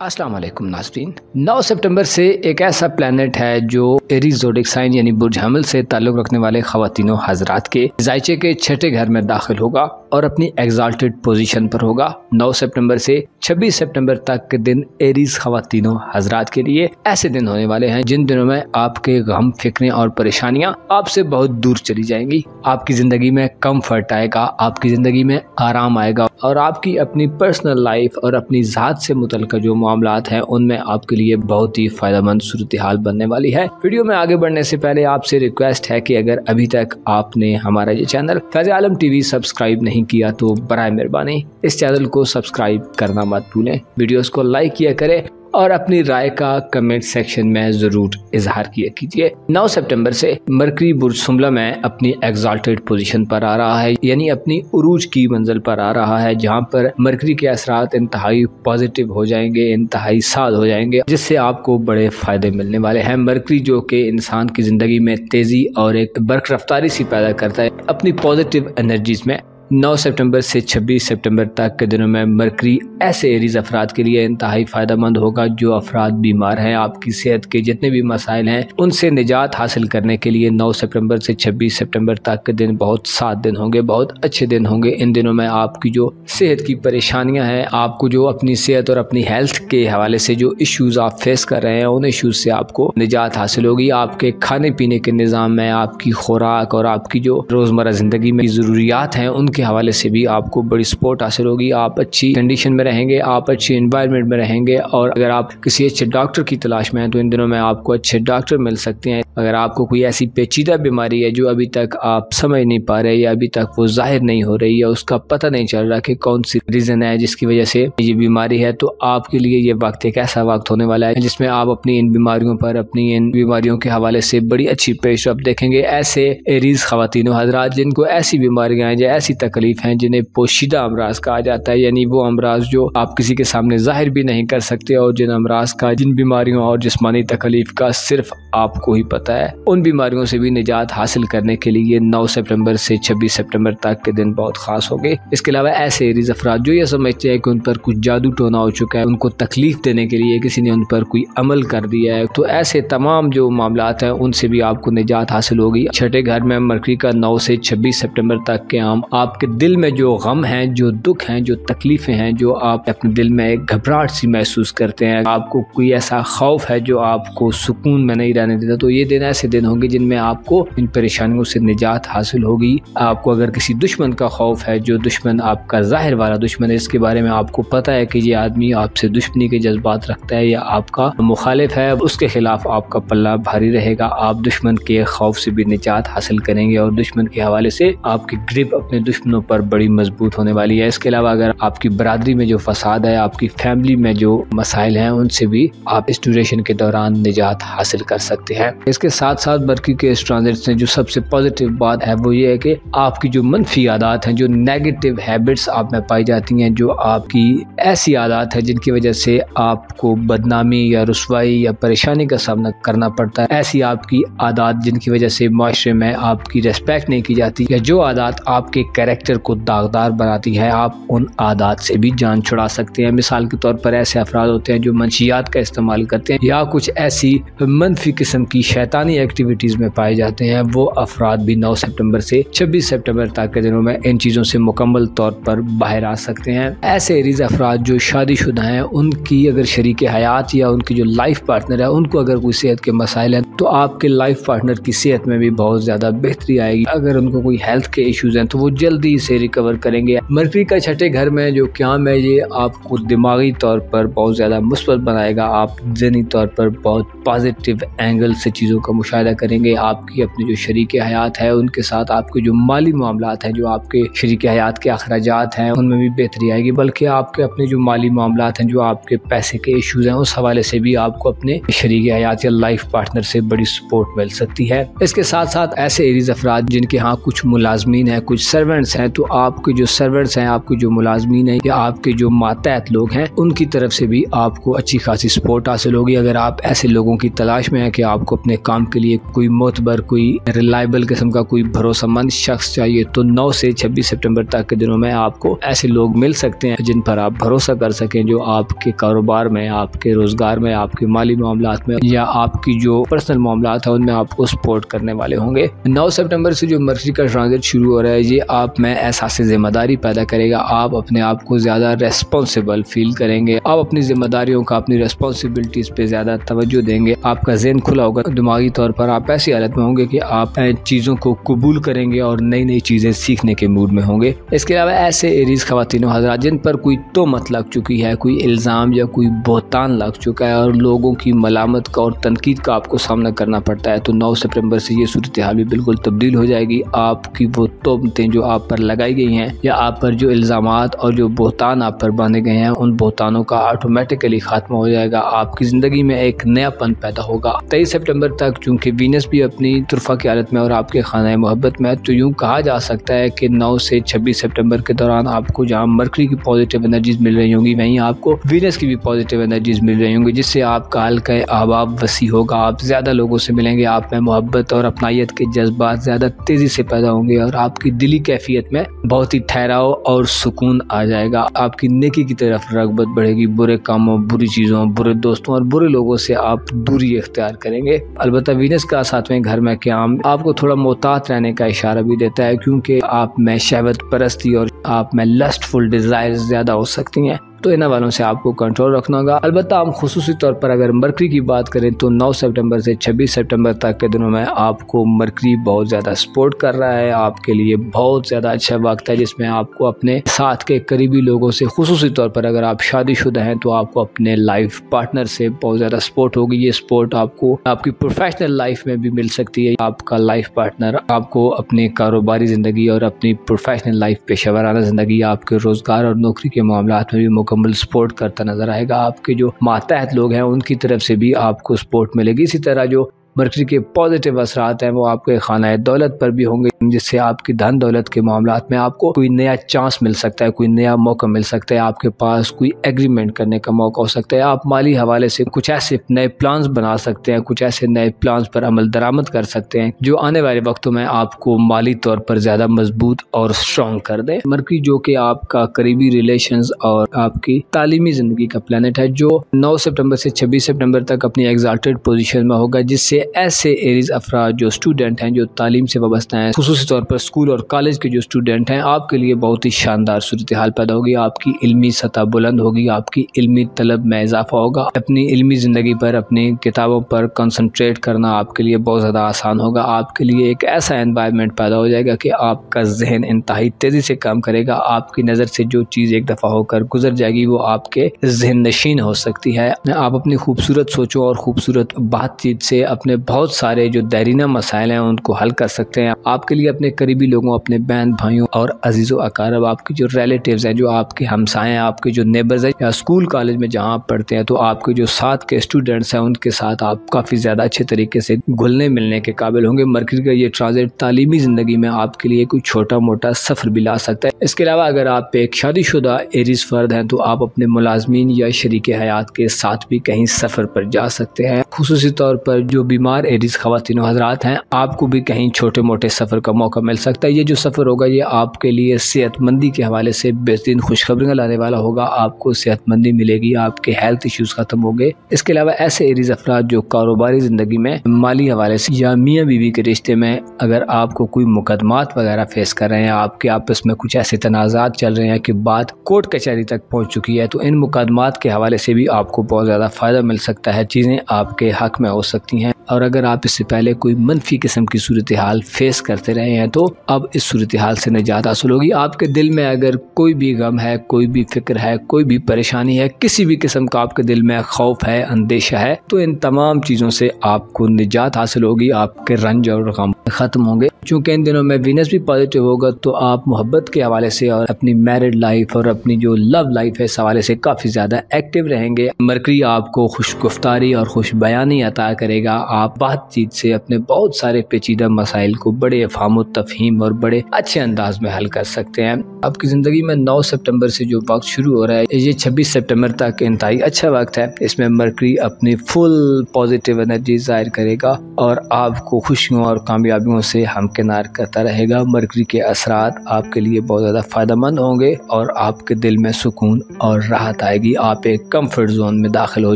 अस्सलाम वालेकुम नाज़रीन। 9 सितंबर से एक ऐसा प्लैनेट है जो एरीज ज़ोडिक साइन यानी बुर्ज हमल से ताल्लुक़ रखने वाले ख़वातीनो हज़रात के ज़ायचे के छठे घर में दाखिल होगा और अपनी एग्ज़ाल्टेड पोजीशन पर होगा। 9 सितंबर से 26 सितंबर तक के दिन एरीज ख़वातीनो हज़रात के लिए ऐसे दिन होने वाले हैं जिन दिनों में आपके गम, फिक्रें और परेशानियाँ आपसे बहुत दूर चली जाएंगी। आपकी ज़िंदगी में कम्फर्ट आएगा, आपकी ज़िंदगी में आराम आएगा और आपकी अपनी पर्सनल लाइफ और अपनी ज़ात से मुतल्लिक़ जो मामलात हैं उनमें आपके लिए बहुत ही फ़ायदेमंद सूरत हाल बनने वाली है। वीडियो में आगे बढ़ने से पहले आपसे रिक्वेस्ट है कि अगर अभी तक आपने हमारा ये चैनल फैज़ आलम टीवी सब्सक्राइब नहीं किया तो बराए मेहरबानी इस चैनल को सब्सक्राइब करना मत भूलें। वीडियोस को लाइक किया करें और अपनी राय का कमेंट सेक्शन में ज़रूर इजहार किया कीजिए। 9 सितंबर से मरकरी बुर्ज सुमला में अपनी एग्ज़ाल्टेड पोजीशन पर आ रहा है, यानी अपनी उरूज की मंजिल पर आ रहा है, जहां पर मरकरी के असरात इंतहाई पॉजिटिव हो जाएंगे, इंतहाई साद हो जाएंगे, जिससे आपको बड़े फ़ायदे मिलने वाले हैं। मरकरी जो कि इंसान की ज़िंदगी में तेज़ी और एक बरक रफ्तारी सी पैदा करता है अपनी पॉजिटिव एनर्जीज़ में। 9 सितंबर से 26 सितंबर तक के दिनों में मरकरी ऐसे एरीज अफराद के लिए इंतहाई फ़ायदेमंद होगा जो अफराद बीमार हैं। आपकी सेहत के जितने भी मसाइल हैं उनसे निजात हासिल करने के लिए 9 सितंबर से 26 सितंबर तक के दिन बहुत सात दिन होंगे, बहुत अच्छे दिन होंगे। इन दिनों में आपकी जो सेहत की परेशानियां हैं, आपको जो अपनी सेहत और अपनी हेल्थ के हवाले से जो इश्यूज़ आप फेस कर रहे हैं उन इश्यूज़ से आपको निजात हासिल होगी। आपके खाने पीने के निज़ाम में, आपकी खुराक और आपकी जो रोज़मर्रा ज़िंदगी में ज़रूरियात हैं उनके हवाले से भी आपको बड़ी सपोर्ट हासिल होगी। आप अच्छी कंडीशन में रहेंगे, आप अच्छी एनवायरनमेंट में रहेंगे और अगर आप किसी अच्छे डॉक्टर की तलाश में हैं तो इन दिनों में आपको अच्छे डॉक्टर मिल सकते हैं। अगर आपको कोई ऐसी पेचीदा बीमारी है जो अभी तक आप समझ नहीं पा रहे या अभी तक वो जाहिर नहीं हो रही या उसका पता नहीं चल रहा कि कौन सी रीज़न है जिसकी वजह से ये बीमारी है, तो आपके लिए ये वक्त एक ऐसा वक्त होने वाला है जिसमें आप अपनी इन बीमारियों पर, अपनी इन बीमारियों के हवाले से बड़ी अच्छी पेशरफ्त देखेंगे। ऐसे एरीज ख़वातीनो हज़रात जिनको ऐसी बीमारियाँ हैं या ऐसी तकलीफ हैं जिन्हें पोशीदा अमराज कहा जाता है, यानी वो अमराज जो आप किसी के सामने जाहिर भी नहीं कर सकते और जिन अमराज का, जिन बीमारियों और जिस्मानी तकलीफ का सिर्फ आपको ही पता है, उन बीमारियों से भी निजात हासिल करने के लिए 9 सितंबर से 26 सितंबर तक के दिन बहुत खास होंगे। इसके अलावा ऐसे एरीज अफराद जो ये समझते हैं कि उन पर कुछ जादू टोना हो चुका है, उनको तकलीफ देने के लिए किसी ने उन पर कोई अमल कर दिया है, तो ऐसे तमाम जो मामलात हैं उनसे भी आपको निजात हासिल होगी। छठे घर में मरकरी का 9 से 26 सितंबर तक के आम आपके दिल में जो गम हैं, जो दुख हैं, जो तकलीफें हैं, जो आप अपने दिल में एक घबराहट सी महसूस करते हैं, आपको कोई ऐसा खौफ है जो आपको सुकून में नहीं रहने देता, तो ये दिन ऐसे दिन होंगे जिनमें आपको इन परेशानियों से निजात हासिल होगी। आपको अगर किसी दुश्मन का खौफ है, जो दुश्मन आपका जाहिर वाला दुश्मन है, इसके बारे में आपको पता है कि ये आदमी आपसे दुश्मनी के जज्बात रखता है या आपका मुखालिफ है, उसके खिलाफ आपका पल्ला भारी रहेगा। आप दुश्मन के खौफ से भी निजात हासिल करेंगे और दुश्मन के हवाले से आपकी ग्रिप अपने दुश्मनों पर बड़ी मजबूत होने वाली है। इसके अलावा अगर आपकी बरादरी में जो फसाद है, आपकी फैमिली में जो मसाइल हैं, उनसे भी आप इस ड्यूरेशन के दौरान निजात हासिल कर सकते हैं। इसके साथ साथ मरकरी के इस ट्रांजिट से जो सबसे पॉजिटिव बात है वो ये है कि आपकी जो मनफी आदत हैं, जो नेगेटिव हैबिट्स आप में पाई जाती हैं, जो आपकी ऐसी आदत है जिनकी वजह से आपको बदनामी या रुसवाई या परेशानी का सामना करना पड़ता है, ऐसी आपकी आदत जिनकी वजह से माशरे में आपकी रिस्पेक्ट नहीं की जाती या जो आदत आपके कैरेक्टर को दागदार बनाती है, आप उन आदत से भी जान छुड़ा सकते हैं। मिसाल के तौर पर ऐसे अफराद होते हैं जो मंशियात का इस्तेमाल करते हैं या कुछ ऐसी मनफी किस्म की शैतानी एक्टिविटीज़ में पाए जाते हैं, वो अफराद भी 9 सितंबर से 26 सितंबर तक के दिनों में इन चीज़ों से मुकम्मल तौर पर बाहर आ सकते हैं। ऐसे एरीज अफराद जो शादीशुदा हैं, उनकी अगर शरीक हयात या उनकी जो लाइफ पार्टनर है, उनको अगर कोई सेहत के मसाइल हैं तो आपके लाइफ पार्टनर की सेहत में भी बहुत ज़्यादा बेहतरी आएगी। अगर उनको कोई हेल्थ के इश्यूज़ हैं तो वो जल्दी से रिकवर करेंगे। मरकरी का छठे घर में जो क़याम है ये आपको दिमागी तौर पर बहुत ज़्यादा मुस्बत बनाएगा। आप ज़हनी तौर पर बहुत पॉजिटिव एंगल से चीज़ों का मुशाहिदा करेंगे। आपकी अपनी जो शरीक हयात है उनके साथ आपके जो माली मामलात हैं, जो आपके शरीक हयात के अखराजात हैं, उनमें भी बेहतरी आएगी। बल्कि आपके अपने जो माली मामलात हैं, जो आपके पैसे के इश्यूज़ हैं, उस हवाले से भी आपको अपने शरीक हयात या लाइफ पार्टनर से बड़ी सपोर्ट मिल सकती है। इसके साथ साथ ऐसे एरीज अफराद जिनके यहाँ कुछ मुलाजमीन हैं, कुछ सर्वेंट्स सर्वेंट्स हैं, तो आपके जो सर्वेंट्स हैं, आपके जो मुलाजमीन हैं या आपके जो मातहत लोग हैं, उनकी तरफ से भी आपको अच्छी खासी सपोर्ट हासिल होगी। अगर आप ऐसे लोगों की तलाश में हैं कि आपको अपने काम के लिए कोई मोतबर, कोई रिलायबल किस्म का कोई भरोसेमंद शख्स चाहिए, तो 9 से 26 सितंबर तक के दिनों में आपको ऐसे लोग मिल सकते हैं जिन पर आप भरोसा कर सकें, जो आपके कारोबार में, आपके रोजगार में, आपके माली मामलात में या आपकी जो पर्सनल मामलात है उनमें आपको सपोर्ट करने वाले होंगे। 9 सितंबर से जो मर्करी का ट्रांजिट शुरू हो रहा है, ये आप में एहसास जिम्मेदारी पैदा करेगा। आप अपने आप को ज्यादा रेस्पॉन्सिबल फील करेंगे, आप अपनी जिम्मेदारियों का, अपनी रेस्पॉन्सिबिलिटीज पे ज्यादा तवज्जो देंगे, आपका ज़हन खुला होगा। दिमागी तौर पर आप ऐसी हालत में होंगे कि आप चीज़ों को कबूल करेंगे और नई नई चीज़ें सीखने के मूड में होंगे। इसके अलावा ऐसे एरीज ख़वातीन हज़रात जिन पर कोई तोहमत लग चुकी है, कोई इल्ज़ाम या कोई बहतान लग चुका है और लोगों की मलामत का और तनकीद का आपको सामना करना पड़ता है, तो 9 सितंबर से ये सूरत हाल भी बिल्कुल तब्दील हो जाएगी। आपकी वो तोहमतें जो आप पर लगाई गई हैं या आप पर जो इल्ज़ामात और जो बहतान आप पर बांधे गए हैं, उन बहतानों का ऑटोमेटिकली खात्मा हो जाएगा। आपकी ज़िंदगी में एक नयापन पैदा होगा। 23 सितंबर तक चूँकि वीनस भी अपनी तुरफा की हालत में और आपके खाना मोहब्बत में, तो यूँ कहा जा सकता है कि 9 से 26 सितंबर के दौरान आपको जहाँ मरकरी की पॉजिटिव एनर्जीज मिल रही होंगी, वहीं आपको वीनस की भी पॉजिटिव एनर्जीज मिल रही होंगी, जिससे आपका हल्का अहबाब वसी होगा। आप ज़्यादा लोगों से मिलेंगे, आप में मोहब्बत और अपनायत के जज्बात ज़्यादा तेज़ी से पैदा होंगे और आपकी दिली कैफियत में बहुत ही ठहराव और सुकून आ जाएगा। आपकी नेकी की तरफ रगबत बढ़ेगी। बुरे कामों, बुरी चीज़ों, बुरे दोस्तों और बुरे लोगों से आप दूरी इख्तियार करेंगे। अलबत्ता वीनस का 7वें घर में क़याम आपको थोड़ा मोहतात रहने का इशारा भी देता है, क्योंकि आप में शहवत परस्ती और आप में लस्टफुल डिज़ायर्स ज़्यादा हो सकती हैं, तो इन वालों से आपको कंट्रोल रखना होगा। अलबत्ता हम खुसूसी तौर पर अगर मरकरी की बात करें तो 9 सितंबर से 26 सितंबर तक के दिनों में आपको मरकरी बहुत ज़्यादा सपोर्ट कर रहा है। आपके लिए बहुत ज़्यादा अच्छा वक्त है जिसमें आपको अपने साथ के करीबी लोगों से, खुसूसी तौर पर अगर आप शादीशुदा हैं तो आपको अपने लाइफ पार्टनर से बहुत ज़्यादा सपोर्ट होगी। ये सपोर्ट आपको आपकी प्रोफेशनल लाइफ में भी मिल सकती है। आपका लाइफ पार्टनर आपको अपनी कारोबारी ज़िंदगी और अपनी प्रोफेशनल लाइफ, पेशेवराना ज़िंदगी, आपके रोज़गार और नौकरी के मामलात में भी मुकम्मल सपोर्ट करता नजर आएगा। आपके जो मातहत लोग हैं उनकी तरफ से भी आपको सपोर्ट मिलेगी। इसी तरह जो मरकरी के पॉजिटिव असरात हैं वो आपके खाना दौलत पर भी होंगे, जिससे आपकी धन दौलत के मामलात में आपको कोई नया चांस मिल सकता है, कोई नया मौका मिल सकता है, आपके पास कोई एग्रीमेंट करने का मौका हो सकता है। आप माली हवाले से कुछ ऐसे नए प्लान्स बना सकते हैं, कुछ ऐसे नए प्लान्स पर अमल दरामद कर सकते हैं जो आने वाले वक्तों में आपको माली तौर पर ज्यादा मजबूत और स्ट्रॉन्ग कर दे। मरकरी जो कि आपका करीबी रिलेशंस और आपकी तालीमी जिंदगी का प्लैनेट है, जो 9 सितंबर से 26 सितंबर तक अपनी एग्जाल्टेड पोजीशन में होगा, जिससे ऐसे एरीज अफराद जो स्टूडेंट हैं, जो तालीम से वाबस्ता हैं, खुसूसी तौर पर स्कूल और कॉलेज के जो स्टूडेंट हैं, आपके लिए बहुत ही शानदार सूरत हाल पैदा होगी। आपकी इल्मी सतह बुलंद होगी, आपकी इल्मी तलब में इजाफा होगा। अपनी इल्मी ज़िंदगी पर, अपनी किताबों पर कंसंट्रेट करना आपके लिए बहुत ज़्यादा आसान होगा। आपके लिए एक ऐसा एनवायरनमेंट पैदा हो जाएगा कि आपका जहन इंतहाई तेज़ी से काम करेगा। आपकी नज़र से जो चीज़ एक दफ़ा होकर गुजर जाएगी वो आपके जहन नशीन हो सकती है। आप अपनी खूबसूरत सोचों और खूबसूरत बातचीत से अपने बहुत सारे जो दैरीना मसाइल हैं उनको हल कर सकते हैं। आपके लिए अपने करीबी लोगों, अपने बहन भाइयों और अजीज़ों अकारब, आपके जो रिलेटिव्स हैं, जो आपके हमसाए हैं, आपके जो नेबर्स हैं, या स्कूल कॉलेज में जहाँ आप पढ़ते हैं, तो आपके जो साथ के स्टूडेंट्स हैं उनके साथ आप काफ़ी ज़्यादा अच्छे तरीके से घुलने मिलने के काबिल होंगे। मरकरी का ये ट्रांजिट तालीमी ज़िंदगी में आपके लिए कोई छोटा मोटा सफ़र भी ला सकता है। इसके अलावा अगर आप एक शादीशुदा एरीज फ़र्द हैं तो आप अपने मुलाजमीन या शरीक हयात के साथ भी कहीं सफ़र पर जा सकते हैं। खुसूसी तौर पर जो बीमार एरीज ख़वातीन हज़रात हैं, आपको भी कहीं छोटे मोटे सफ़र का मौका मिल सकता है। ये जो सफ़र होगा ये आपके लिए सेहतमंदी के हवाले से बेहतरीन खुशखबरियाँ लाने वाला होगा। आपको सेहतमंदी मिलेगी, आपके हेल्थ इश्यूज़ ख़त्म होंगे। इसके अलावा ऐसे एरीज अफराद जो कारोबारी ज़िंदगी में, माली हवाले से या मियाँ बीवी के रिश्ते में अगर आपको कोई मुकदमात वगैरह फेस कर रहे हैं, आपके आपस में कुछ ऐसे तनाज़ात चल रहे हैं कि बात कोर्ट कचहरी तक पहुँच चुकी है, तो इन मुकदमात के हवाले से भी आपको बहुत ज़्यादा फ़ायदा मिल सकता है। चीज़ें आपके हक़ में हो सकती हैं। और अगर आप इससे पहले कोई मनफी किस्म की सूरत हाल फेस करते रहे हैं तो अब इस सूरत हाल से निजात हासिल होगी। आपके दिल में अगर कोई भी गम है, कोई भी फिक्र है, कोई भी परेशानी है, किसी भी किस्म का आपके दिल में खौफ है, अंदेशा है, तो इन तमाम चीज़ों से आपको निजात हासिल होगी। आपके रंज और गम ख़त्म होंगे। चूँकि इन दिनों में वीनस भी पॉजिटिव होगा तो आप मोहब्बत के हवाले से और अपनी मैरिड लाइफ और अपनी जो लव लाइफ है इस हवाले से काफ़ी ज़्यादा एक्टिव रहेंगे। मरकरी आपको खुशगुफ्तारी और खुश बयानी अता करेगा। आप बातचीत से अपने बहुत सारे पेचीदा मसाइल को बड़े तफाहम तफहीम और बड़े अच्छे अंदाज में हल कर सकते हैं। आपकी ज़िंदगी में 9 सितंबर से जो वक्त शुरू हो रहा है ये 26 सितंबर तक इंतहाई अच्छा वक्त है। इसमें मरकरी अपनी फुल पॉजिटिव एनर्जी जाहिर करेगा और आपको खुशियों और कामयाबियों से हमकिनार करता रहेगा। मरकरी के असरात आपके लिए बहुत ज़्यादा फ़ायदेमंद होंगे और आपके दिल में सुकून और राहत आएगी। आप एक कम्फर्ट जोन में दाखिल हो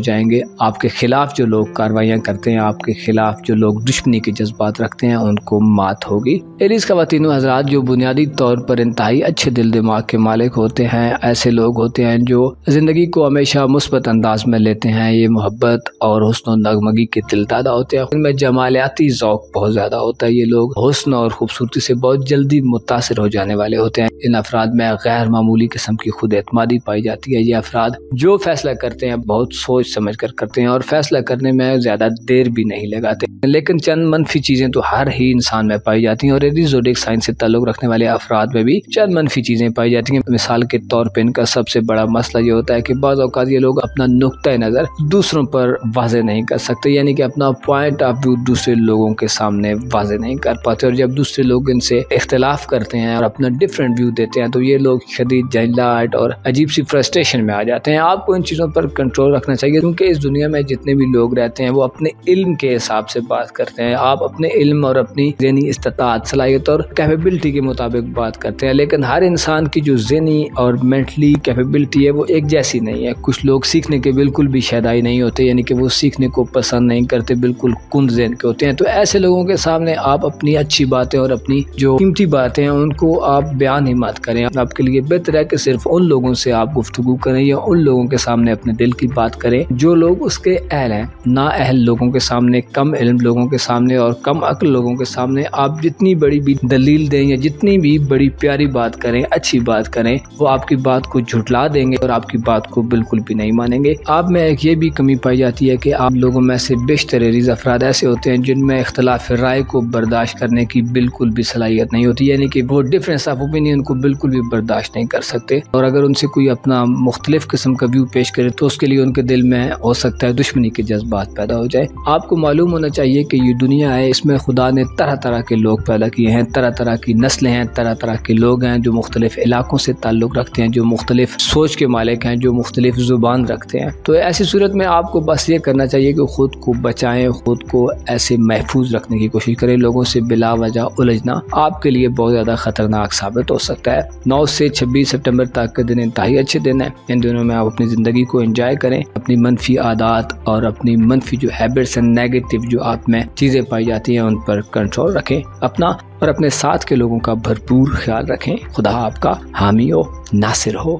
जाएंगे। आपके खिलाफ जो लोग कार्रवाइयाँ करते हैं, आपके खिलाफ जो लोग दुश्मनी के जज्बात रखते हैं, उनको मात होगी। एरीज़ ख़वातीन हज़रात जो बुनियादी तौर पर इंतहाई अच्छे दिल दिमाग के मालिक होते हैं, ऐसे लोग होते हैं जो ज़िंदगी को हमेशा मुस्बत अंदाज में लेते हैं। ये मोहब्बत और हुस्न और नगमगी के दिलदादा होते हैं। उनमें जमालियाती ज़ौक़ बहुत ज़्यादा होता है। ये लोग हुस्न और खूबसूरती से बहुत जल्दी मुतासिर हो जाने वाले होते हैं। इन अफराद में गैर मामूली किस्म की खुद एतमादी पाई जाती है। ये अफराद जो फैसला करते हैं बहुत सोच समझ कर करते हैं और फैसला करने में ज़्यादा देर भी नहीं लगाते। लेकिन चंद मनफी चीज़ें तो हर ही इंसान में पाई जाती हैं और एरीज़ ज़ोडिएक साइन से ताल्लुक़ रखने वाले अफराद में भी चंद मनफी चीज़ें पाई जाती हैं। मिसाल के तौर पर इनका सबसे बड़ा मसला ये होता है कि बाज़ औक़ात ये लोग अपना नुक्ता नज़र दूसरों पर वाज़े नहीं कर सकते, यानी कि अपना पॉइंट ऑफ व्यू दूसरे लोगों के सामने वाज़े नहीं कर पाते। और जब दूसरे लोग इनसे इख्तिलाफ करते हैं और अपना डिफरेंट व्यू देते हैं तो ये लोग शदीद जहलाहट और अजीब सी फ्रस्ट्रेशन में आ जाते हैं। आपको इन चीज़ों पर कंट्रोल रखना चाहिए क्योंकि इस दुनिया में जितने भी लोग रहते हैं वो अपने इल्म के हिसाब से बात करते हैं। आप अपने इल्म और अपनी ज़हनी इस्तिताअत, सलाहियत और कैपेबिलिटी के मुताबिक बात करते हैं, लेकिन हर इंसान की जो ज़हनी और मेंटली कैपेबिलिटी है वो एक जैसी नहीं है। कुछ लोग सीखने के बिल्कुल भी शैदाई नहीं होते, यानी कि वो सीखने को पसंद नहीं करते, बिल्कुल कुंद ज़हन के होते हैं। तो ऐसे लोगों के सामने आप अपनी अच्छी बातें और अपनी जो कीमती बातें हैं उनको आप बयान ही मत करें। आपके लिए बेहतर है कि सिर्फ उन लोगों से आप गुफ्तगू करें या उन लोगों के सामने अपने दिल की बात करें जो लोग उसके अहल हैं। ना अहल लोगों के सामने, कम इल्म लोगों के सामने और कम अक्ल लोगों के सामने आप जितनी बड़ी भी दलील दें या जितनी भी बड़ी प्यारी बात करें, अच्छी बात करें, वो आपकी बात को झुटला देंगे और आपकी बात को बिल्कुल भी नहीं मानेंगे। आप में एक ये भी कमी पाई जाती है कि आप लोगों में से बेशतर एरीज़ अफराद ऐसे होते हैं जिनमें इख्तिलाफ राय को बर्दाश्त करने की बिल्कुल भी सलाहियत नहीं होती, यानी कि वो डिफरेंस ऑफ ओपिनियन को बिल्कुल भी बर्दाश्त नहीं कर सकते। और अगर उनसे कोई अपना मुख्तलिफ किस्म का व्यू पेश करे तो उसके लिए उनके दिल में हो सकता है दुश्मनी के जज्बात पैदा हो जाए। आपको मालूम होना चाहिए कि ये दुनिया है, इसमें खुदा ने तरह तरह के लोग पैदा किए हैं, तरह तरह की नस्लें हैं, तरह तरह के लोग हैं जो मुख्तलिफ इलाकों से ताल्लुक़ रखते हैं, जो मुख्तलिफ सोच के मालिक हैं, जो मुख्तलिफ ज़ुबान रखते हैं। तो ऐसी सूरत में आपको बस ये करना चाहिए कि खुद को बचाएं, खुद को ऐसे महफूज रखने की कोशिश करें। लोगों से बिला वजह उलझना आपके लिए बहुत ज़्यादा ख़तरनाक साबित हो सकता है। 9 से 26 सितंबर तक के दिन इंतहाई अच्छे दिन है। इन दिनों में आप अपनी ज़िंदगी को एंजॉय करें, अपनी मनफी आदात और अपनी मनफी जो हैबिट्स एंड नेगेटिव जो आप में चीज़ें पाई जाती हैं उन पर कंट्रोल रखें। अपना और अपने साथ के लोगों का भरपूर ख्याल रखें। खुदा आपका हामी हो, नासिर हो।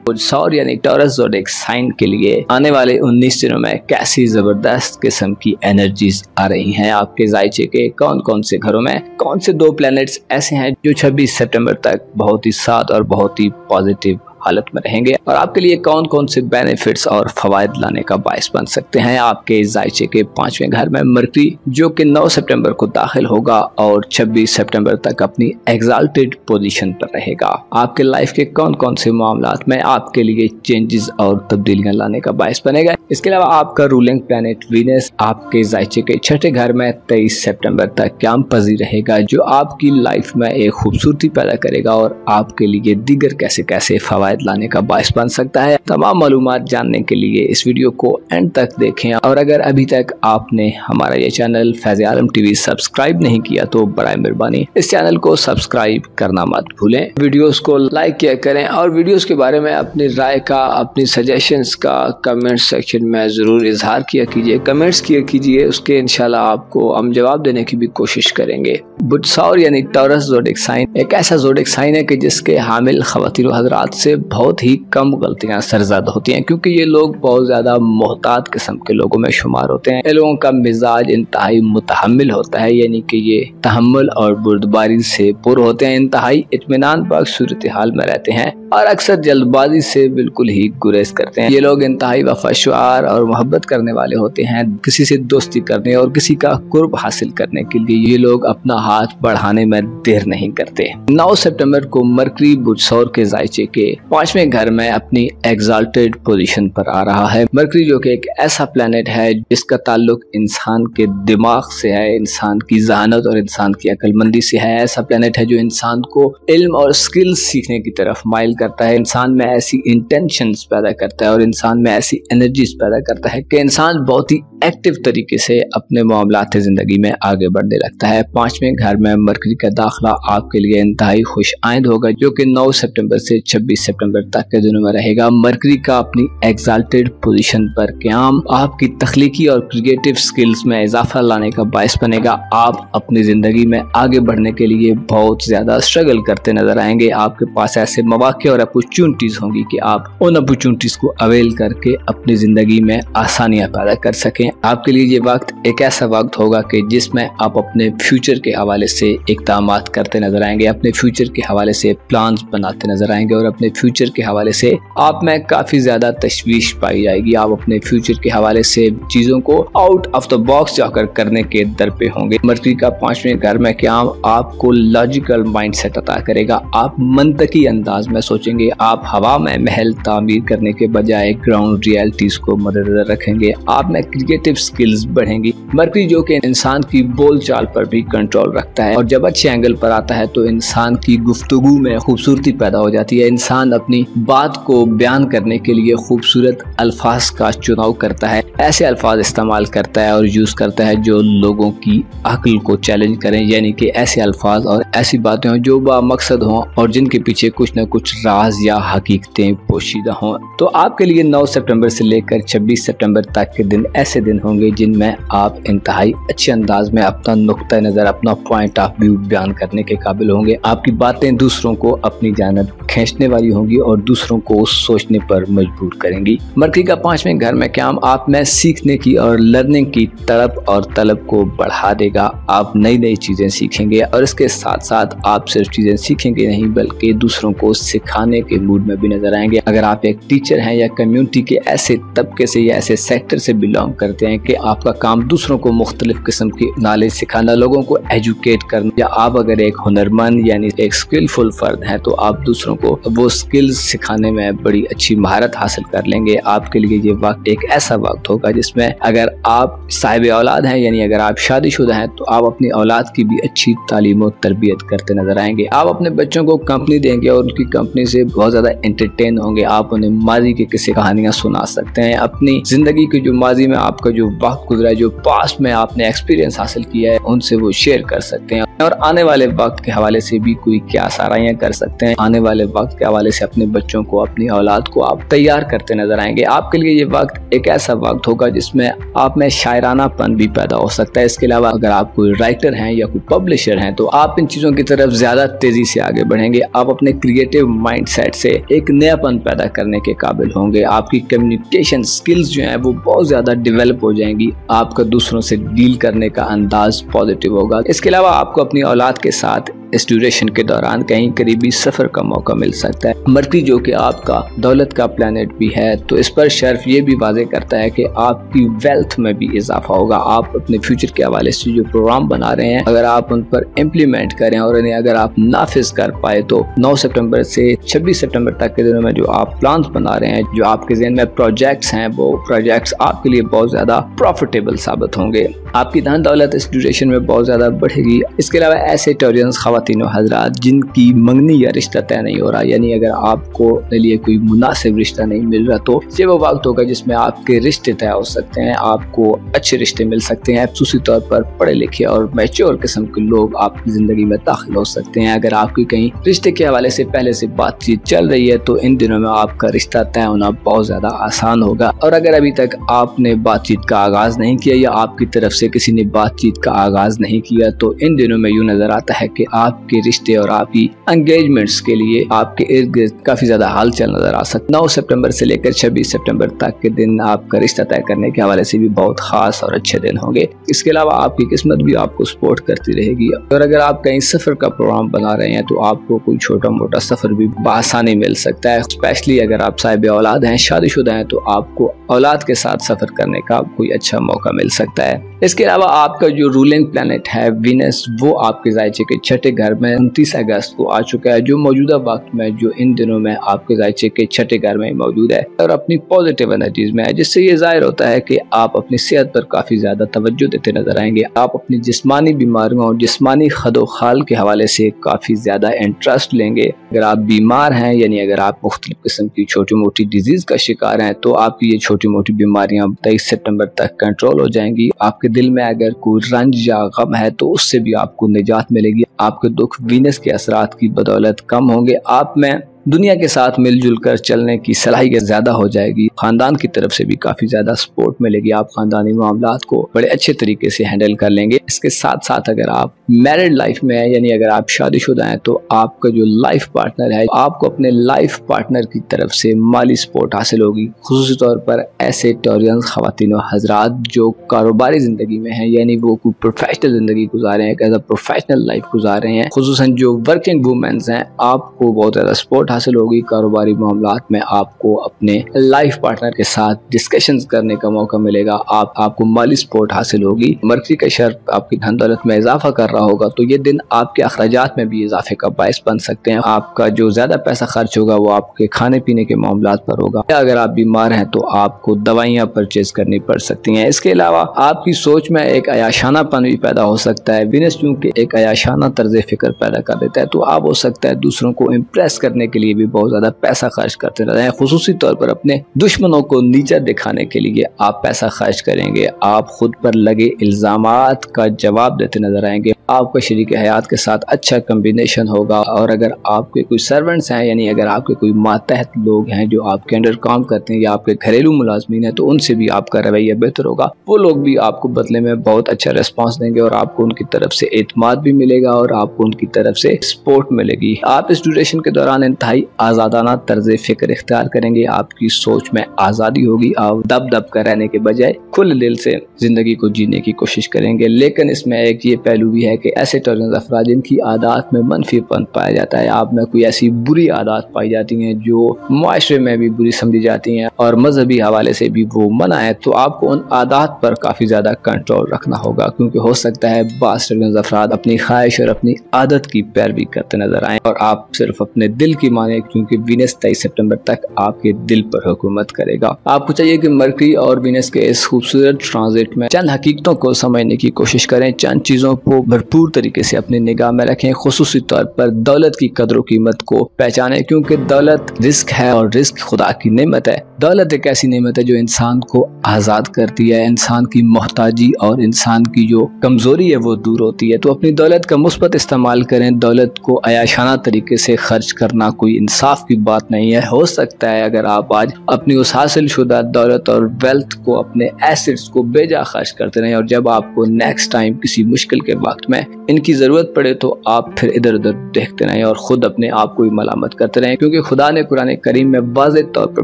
सौर यानी टॉरस ज़ोडिएक साइन के लिए आने वाले 19 दिनों में कैसी जबरदस्त किस्म की एनर्जीज आ रही हैं। आपके जायचे के कौन कौन से घरों में कौन से 2 प्लैनेट्स ऐसे हैं जो 26 सितंबर तक बहुत ही साथ और बहुत ही पॉजिटिव हालत में रहेंगे और आपके लिए कौन कौन से बेनिफिट्स और फवायद लाने का बायस बन सकते हैं। आपके जायचे के 5वें घर में मरकरी जो कि 9 सितंबर को दाखिल होगा और 26 सितंबर तक अपनी एग्जाल्टेड पोजीशन पर रहेगा। आपके लाइफ के कौन कौन से मामलात में आपके लिए चेंजेस और तब्दीलियां लाने का बायस बनेगा। इसके अलावा आपका रूलिंग प्लैनेट वीनस आपके जायचे के 6ठे घर में 23 सितंबर तक क़याम पज़ीर रहेगा जो आपकी लाइफ में एक खूबसूरती पैदा करेगा और आपके लिए दीगर कैसे कैसे फवायद लाने का बायस बन सकता है। तमाम मालूमात जानने के लिए इस वीडियो को एंड तक देखें और अगर अभी तक आपने हमारा ये चैनल फैज़ आलम टीवी सब्सक्राइब नहीं किया तो बराए मेहरबानी इस चैनल को सब्सक्राइब करना मत भूलें। वीडियोस को लाइक किया करें और वीडियोस के बारे में अपनी राय का, अपनी सजेशंस का कमेंट सेक्शन में ज़रूर इजहार किया कीजिए, कमेंट्स किया कीजिए। उसके इंशाल्लाह आपको हम जवाब देने की भी कोशिश करेंगे। बुटसौर यानी टॉरस ज़ोडिएक साइन एक ऐसा ज़ोडिएक साइन है कि जिसके हामिल ख़वातीन हज़रात से बहुत ही कम गलतियां सरजद होती हैं क्योंकि ये लोग बहुत ज़्यादा मोहतात किस्म के लोगों में शुमार होते हैं। इन लोगों का मिजाज इंतहाई मुतहम्मिल होता है, यानी कि ये तहम्मुल और बुर्दबारी से पुर होते हैं, इंतहाई इत्मीनान बख्श सूरत हाल में रहते हैं और अक्सर जल्दबाजी से बिल्कुल ही गुरेज करते हैं। ये लोग इंतहाई वफादार और मोहब्बत करने वाले होते हैं। किसी से दोस्ती करने और किसी का कुर्ब हासिल करने के लिए ये लोग अपना हाथ बढ़ाने में देर नहीं करते। 9 सितंबर को मरकरी बुटसौर के जायचे के 5वें घर में अपनी एग्जाल्टेड पोजीशन पर आ रहा है। मरकरी जो कि एक ऐसा प्लैनेट है जिसका ताल्लुक इंसान के दिमाग से है, इंसान की जहानत और इंसान की अक्लमंदी से है। ऐसा प्लैनेट है जो इंसान को इल्म और स्किल्स सीखने की तरफ माइल करता है, इंसान में ऐसी इंटेंशंस पैदा करता है और इंसान में ऐसी एनर्जीज पैदा करता है कि इंसान बहुत ही एक्टिव तरीके से अपने मामलात ज़िंदगी में आगे बढ़ने लगता है। 5वें घर में मरकरी का दाखिला आपके लिए इंतहाई खुश आइंद होगा, जो कि 9 सितंबर से 26 सितंबर तक के दिनों में रहेगा। मरकरी का अपनी एग्जाल्टेड पोजीशन पर क़याम आपकी तख्लीकी और क्रिएटिव स्किल्स में इजाफा लाने का बायस बनेगा। आप अपनी ज़िंदगी में आगे बढ़ने के लिए बहुत ज़्यादा स्ट्रगल करते नजर आएंगे। आपके पास ऐसे मौके और अपॉर्चुनिटीज़ होंगी कि आप उन अपॉर्चुनिटीज़ को अवेल करके अपनी ज़िंदगी में आसानियाँ पैदा कर सकें। आपके लिए ये वक्त एक ऐसा वक्त होगा कि जिसमें आप अपने फ्यूचर के हवाले से इक़दामात करते नजर आएंगे, अपने फ्यूचर के हवाले से प्लान्स बनाते नजर आएंगे और अपने फ्यूचर के हवाले से आप में काफ़ी ज़्यादा तशवीश पाई जाएगी। आप अपने फ्यूचर के हवाले से चीज़ों को आउट ऑफ द बॉक्स जाकर करने के दर पे होंगे। मरकरी का 5वें घर में क़याम आपको लॉजिकल माइंडसेट अता करेगा। आप मंतकी अंदाज में सोचेंगे, आप हवा में महल तामीर करने के बजाय ग्राउंड रियलिटीज़ को मद्देनजर रखेंगे। आप में क्रिएटिव स्किल्स बढ़ेंगी। मरकरी जो कि इंसान की बोल चाल पर भी कंट्रोल रखता है और जब अच्छे एंगल पर आता है तो इंसान की गुफ्तगू में खूबसूरती पैदा हो जाती है। इंसान अपनी बात को बयान करने के लिए खूबसूरत अल्फाज का चुनाव करता है, ऐसे अल्फाज इस्तेमाल करता है और यूज़ करता है जो लोगों की अक्ल को चैलेंज करें, यानी कि ऐसे अल्फाज और ऐसी बातें हों जो बामकसद हों और जिनके पीछे कुछ न कुछ राज या हकीकतें पोशीदा हों। तो आपके लिए 9 सितंबर से लेकर 26 सितंबर तक के दिन ऐसे दिन होंगे जिनमें आप इंतहाई अच्छे अंदाज में अपना नुक्ता नज़र, अपना पॉइंट ऑफ व्यू बयान करने के काबिल होंगे। आपकी बातें दूसरों को अपनी जानब खींचने वाली होंगी और दूसरों को सोचने पर मजबूर करेंगी। मरकरी का 5वें घर में क़याम आप में सीखने की और लर्निंग की तलब को बढ़ा देगा। आप नई नई चीज़ें सीखेंगे और इसके साथ साथ आप सिर्फ चीज़ें सीखेंगे नहीं बल्कि दूसरों को सिखाने के मूड में भी नजर आएंगे। अगर आप एक टीचर हैं या कम्युनिटी के ऐसे तबके से या ऐसे सेक्टर से बिलोंग करते हैं कि आपका काम दूसरों को मुख्तलिफ किस्म की नॉलेज सिखाना, लोगों को एजुकेट करना, या आप अगर एक हुनरमंद यानी एक स्किलफुल फर्द हैं तो आप दूसरों को वो स्किल्स सिखाने में बड़ी अच्छी महारत हासिल कर लेंगे। आपके लिए ये वक्त एक ऐसा वक्त होगा जिसमें अगर आप साहिब औलाद हैं यानी अगर आप शादीशुदा हैं तो आप अपनी औलाद की भी अच्छी तालीम और तरबियत करते नजर आएंगे। आप अपने बच्चों को कंपनी देंगे और उनकी कंपनी से बहुत ज़्यादा एंटरटेन होंगे। आप उन्हें माजी की किसी कहानियाँ सुना सकते हैं, अपनी ज़िंदगी के जो माजी में आपका जो वक्त गुजरा है, जो पास्ट में आपने एक्सपीरियंस हासिल किया है, उनसे वो शेयर कर सकते हैं और आने वाले वक्त के हवाले से भी कोई क्या साराइयाँ कर सकते हैं। आने वाले वक्त के हवाले से अपने बच्चों को, अपनी औलाद को आप तैयार करते नजर आएंगे। आपके लिए ये वक्त एक ऐसा वक्त होगा जिसमें आप में शायरानापन भी पैदा हो सकता है। इसके अलावा अगर आप कोई राइटर हैं या कोई पब्लिशर हैं तो आप इन चीज़ों की तरफ ज़्यादा तेज़ी से आगे बढ़ेंगे। आप अपने क्रिएटिव माइंडसेट से एक नयापन पैदा करने के काबिल होंगे। आपकी कम्युनिकेशन स्किल्स जो हैं वो बहुत ज़्यादा डेवलप हो जाएंगी। आपका दूसरों से डील करने का अंदाज पॉजिटिव होगा। इसके अलावा आपको अपनी औलाद के साथ इस ड्यूरेशन के दौरान कहीं करीबी सफ़र का मौका मिल सकता है। मरकरी जो कि आपका दौलत का प्लैनेट भी है तो इस पर शर्फ ये भी वाज़े करता है कि आपकी वेल्थ में भी इजाफा होगा। आप अपने फ्यूचर के हवाले से जो प्रोग्राम बना रहे हैं अगर आप उन पर इम्प्लीमेंट करें और इन्हें अगर आप नाफिज कर पाए तो 9 सितंबर से 26 सितंबर तक के दिनों में जो आप प्लान्स बना रहे हैं, जो आपके ज़हन में प्रोजेक्ट्स हैं, वो प्रोजेक्ट्स आपके लिए बहुत ज़्यादा प्रॉफिटेबल साबित होंगे। आपकी धन दौलत इस ड्यूरेशन में बहुत ज़्यादा बढ़ेगी। इसके अलावा ऐसे टॉरियंस ख़वातीनो हज़रात जिनकी मंगनी या रिश्ता तय नहीं हो रहा, यानी अगर आपको अपने लिए कोई मुनासिब रिश्ता नहीं मिल रहा तो ये वो वक्त होगा जिसमें आपके रिश्ते तय हो सकते हैं, आपको अच्छे रिश्ते मिल सकते हैं। खुसूसी तौर पर पढ़े लिखे और मैच्योर किस्म के लोग आपकी ज़िंदगी में दाखिल हो सकते हैं। अगर आपकी कहीं रिश्ते के हवाले से पहले से बातचीत चल रही है तो इन दिनों में आपका रिश्ता तय होना बहुत ज़्यादा आसान होगा। और अगर अभी तक आपने बातचीत का आगाज़ नहीं किया या आपकी तरफ से किसी ने बातचीत का आगाज़ नहीं किया तो इन दिनों में यूँ नज़र आता है कि आपके रिश्ते और आपकी एंगेजमेंट्स के लिए आपके इर्द गिर्द काफ़ी ज़्यादा हालचाल नज़र आ सकता है। 9 सितंबर से लेकर 26 सितंबर तक के दिन आपका रिश्ता तय करने के हवाले से भी बहुत ख़ास और अच्छे दिन होंगे। इसके अलावा आपकी किस्मत भी आपको सपोर्ट करती रहेगी। और अगर आप कहीं सफ़र का प्रोग्राम बना रहे हैं तो आपको कोई छोटा मोटा सफ़र भी बआसानी मिल सकता है। स्पेशली अगर आप साहिब औलाद हैं, शादीशुदा हैं तो आपको औलाद के साथ सफ़र करने का कोई अच्छा मौका मिल सकता है। इसके अलावा आपका जो रूलिंग प्लैनेट है वीनस, वो आपके जायचे के छठे घर में 29 अगस्त को आ चुका है, जो मौजूदा वक्त में जो इन दिनों में आपके जायचे के छठे घर में मौजूद है और अपनी पॉजिटिव एनर्जीज में है, जिससे ये जाहिर होता है कि आप अपनी सेहत पर काफी ज्यादा तवज्जो देते नजर आएंगे। आप अपनी जिस्मानी बीमारियों और जिस्मानी खदोखाल के हवाले से काफी ज्यादा इंटरेस्ट लेंगे। अगर आप बीमार हैं, यानी अगर आप मुख्तलिफ किस्म की छोटी मोटी डिजीज का शिकार हैं, तो आपकी ये छोटी मोटी बीमारियां 23 सितंबर तक कंट्रोल हो जाएंगी। आपके दिल में अगर कोई रंज या गम है तो उससे भी आपको निजात मिलेगी। आपके दुख वीनस के असरात की बदौलत कम होंगे। आप में दुनिया के साथ मिलजुल कर चलने की सलाहियत ज्यादा हो जाएगी। खानदान की तरफ से भी काफी ज्यादा सपोर्ट मिलेगी। आप खानदानी मामलात को बड़े अच्छे तरीके से हैंडल कर लेंगे। इसके साथ साथ अगर आप मैरिड लाइफ में है, यानी अगर आप शादीशुदा हैं, तो आपका जो लाइफ पार्टनर है, आपको अपने लाइफ पार्टनर की तरफ से माली सपोर्ट हासिल होगी। खुसूसी तौर पर ऐसे टॉरियंस खवातीन और हजरात जो कारोबारी जिंदगी में है, यानी वो कोई प्रोफेशनल जिंदगी गुजार रहे हैं, एज अ प्रोफेशनल लाइफ गुजार रहे हैं, खुसूसन जो वर्किंग वुमेन्स हैं, आपको बहुत ज्यादा सपोर्ट हासिल होगी। कारोबारी मामलात में आपको अपने लाइफ पार्टनर के साथ डिस्कशंस करने का मौका मिलेगा। आपको माली सपोर्ट हासिल होगी। मर्करी का शर्त आपकी धन दौलत में इजाफा कर रहा होगा, तो ये दिन आपके अखराजात में भी इजाफे का बायस बन सकते हैं। आपका जो ज्यादा पैसा खर्च होगा वो आपके खाने पीने के मामलात पर होगा। अगर आप बीमार हैं तो आपको दवाइयाँ परचेज करनी पड़ सकती हैं। इसके अलावा आपकी सोच में एक अयाशानापन भी पैदा हो सकता है। वीनस चूंकि एक अयाशाना तर्ज फिक्र पैदा कर देता है, तो आप हो सकता है दूसरों को इम्प्रेस करने के लिए भी बहुत ज्यादा पैसा खर्च करते रहते हैं। खुसूसी तौर पर अपने दुश्मनों को नीचा दिखाने के लिए आप पैसा खर्च करेंगे। आप खुद पर लगे इल्जामात का जवाब देते नजर आएंगे। आपका शरीक हयात के साथ अच्छा कम्बिनेशन होगा। और अगर आपके कोई सर्वेंट्स हैं, यानी अगर आपके कोई मातहत लोग हैं जो आपके अंडर काम करते हैं या आपके घरेलू मुलाजमीन हैं, तो उनसे भी आपका रवैया बेहतर होगा। वो लोग भी आपको बदले में बहुत अच्छा रिस्पॉन्स देंगे और आपको उनकी तरफ से एतमाद भी मिलेगा और आपको उनकी तरफ से सपोर्ट मिलेगी। आप इस ड्यूरेशन के दौरान इंतहाई आजादाना तर्ज फिक्र इख्तियार करेंगे। आपकी सोच में आज़ादी होगी। आप दब दब कर रहने के बजाय खुले दिल से जिंदगी को जीने की कोशिश करेंगे। लेकिन इसमें एक ये पहलू भी है कि ऐसे टॉरियंस अफराद जिनकी आदत में मनफीपन पाया जाता है, आप में कोई ऐसी बुरी आदत पाई जाती हैं जो मुआशरे में भी बुरी समझी जाती हैं और मजहबी हवाले से भी वो मना है, तो आपको उन आदत पर काफ़ी ज़्यादा कंट्रोल रखना होगा। क्योंकि हो सकता है बाज़ टॉरियंस अफराद अपनी ख्वाहिश और अपनी आदत की पैरवी करते नजर आए और आप सिर्फ अपने दिल की माने, क्योंकि वीनस 23 सितंबर तक आपके दिल पर हुकूमत करेगा। आपको चाहिए कि मरकरी और वीनस के इस खूबसूरत ट्रांजिट में चंद हकीकतों को समझने की कोशिश करें, चंद चीज़ों को भरपूर तरीके से अपनी निगाह में रखें। खुसूसी तौर पर दौलत की कदर कीमत को पहचानें, क्योंकि दौलत रिस्क है और रिस्क खुदा की नेमत है। दौलत एक ऐसी नेमत है जो इंसान को आज़ाद करती है। इंसान की मोहताजी और इंसान की जो कमजोरी है वो दूर होती है। तो अपनी दौलत का मुस्बत इस्तेमाल करें। दौलत को अयाशाना तरीके से खर्च करना कोई इंसाफ की बात नहीं है। हो सकता है अगर आप आज अपनी उस हासिल शुदा दौलत और वेल्थ को, अपने एसेट्स को बेजा खर्च करते रहें और जब आपको नेक्स्ट टाइम किसी मुश्किल के वक्त में इनकी जरूरत पड़े तो आप फिर इधर उधर देखते रहें और खुद अपने आप को ही मलामत करते रहें। क्योंकि खुदा ने कुरान करीम में वाज़ेह तौर पर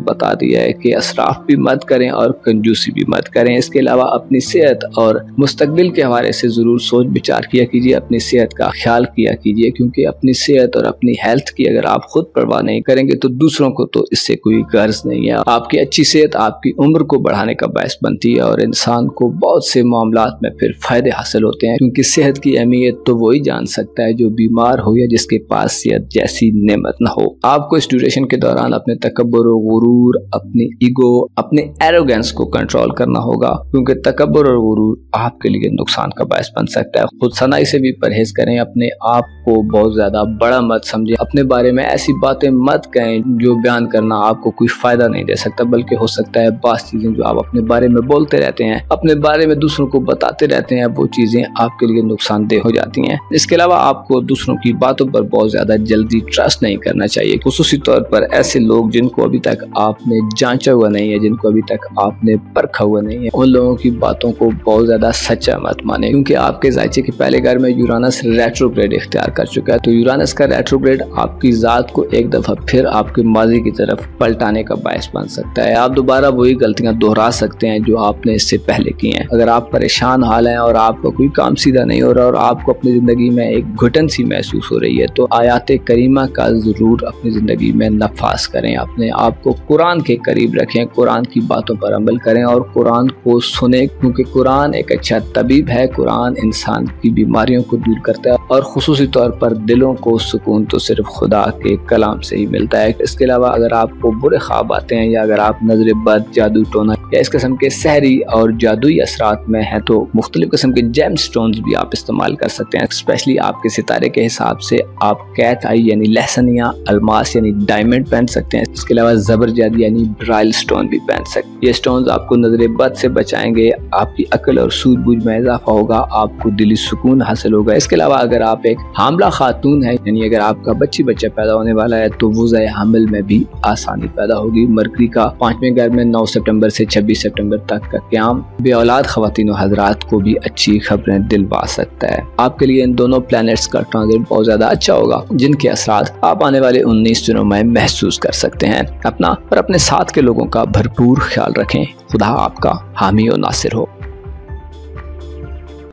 बता दिया है कि असराफ भी मत करें और कंजूसी भी मत करें। इसके अलावा अपनी सेहत और मुस्तकबिल के हवाले से जरूर सोच विचार किया कीजिए। अपनी सेहत का ख्याल किया कीजिए, क्योंकि अपनी सेहत और अपनी हेल्थ की अगर आप खुद परवाह नहीं करेंगे तो दूसरों को तो इससे कोई गर्ज नहीं है। आपकी अच्छी सेहत आपकी उम्र को बढ़ाने का बायस बनती है और इंसान को बहुत से मामलात में फिर फायदे हासिल होते हैं। क्योंकि सेहत की अहमियत तो वही जान सकता है जो बीमार हो या जिसके पास सेहत जैसी नेमत न हो। आपको इस ड्यूरेशन के दौरान अपने तकब्बुर और गुरूर, अपनी ईगो, अपने एरोगेंस को कंट्रोल करना होगा, क्योंकि तकब्बुर और गुरूर आपके लिए नुकसान का बायस बन सकता है। खुद सनाई से भी परहेज करें। अपने आप को बहुत ज्यादा बड़ा मत समझें। अपने बारे में ऐसी बातें मत कहें जो बयान करना आपको कोई फायदा नहीं दे सकता, बल्कि हो सकता है बात चीजें जो आप अपने बारे में बोलते रहते हैं, अपने बारे में दूसरों को बताते रहते हैं, वो चीजें आपके लिए नुकसानदेह हो जाती हैं। इसके अलावा आपको दूसरों की बातों पर बहुत ज्यादा जल्दी ट्रस्ट नहीं करना चाहिए। खुसूसी तौर पर ऐसे लोग जिनको अभी तक आपने जांचा हुआ नहीं है, जिनको अभी तक आपने परखा हुआ नहीं है, उन लोगों की बातों को बहुत ज्यादा सच्चा मत माने। क्योंकि आपके जायचे के पहले घर में यूरानस रेट्रोग्रेड इख्तियार कर चुका है। तो यूरानस का रेट्रोग्रेड आपकी जात को एक दफा फिर आपके माजी की तरफ पलटाने का बायस बन सकता है। आप दोबारा वही गलतियां दोहरा सकते हैं जो आपने इससे पहले की हैं। अगर आप परेशान हाल हैं और आपका कोई काम सीधा नहीं हो रहा और आपको आपको अपनी ज़िंदगी में एक घुटन सी महसूस हो रही है तो आयात करीमा का ज़रूर अपनी ज़िंदगी में नफाज करें। अपने आप को कुरान के करीब रखें, कुरान की बातों पर अमल करें और कुरान को सुने, क्योंकि कुरान एक अच्छा तबीब है। कुरान इंसान की बीमारियों को दूर करता है और खुसूसी तौर पर दिलों को सुकून तो सिर्फ खुदा के कलाम से ही मिलता है। इसके अलावा अगर आपको बुरे ख्वाब आते हैं या अगर आप नजर बद, जादू टोना या इस किस्म के सहरी और जादुई असरात में हैं तो मुख्तलिफ किस्म के जेम स्टोन्स भी आप इस्तेमाल कर सकते हैं। स्पेशली आपके सितारे के हिसाब से आप कैट आई यानी लहसन या अलमास यानी डायमंड पहन सकते हैं। इसके अलावा जबरजद यानी ब्राइल स्टोन भी पहन सकते हैं। ये स्टोन्स आपको नजर बद से बचाएंगे, आपकी अकल और सूझबूझ में इजाफा होगा, आपको दिली सुकून हासिल होगा। इसके अलावा अगर आप एक हामला खातून है यानी अगर आपका बच्चा पैदा होने वाला है तो वज़ाए हामिल में भी आसानी पैदा होगी। मरकरी का 5वें घर में 9 सितंबर से 26 सितंबर तक का क़याम बे औलाद ख़वातीन और हज़रात को भी अच्छी खबरें दिलवा सकता है। आपके लिए इन दोनों प्लैनेट्स का ट्रांजिट बहुत ज़्यादा अच्छा होगा, जिनके असरात आप आने वाले 19 दिनों में महसूस कर सकते हैं। अपना और अपने साथ के लोगों का भरपूर ख्याल रखें। खुदा आपका हामी और नासिर हो।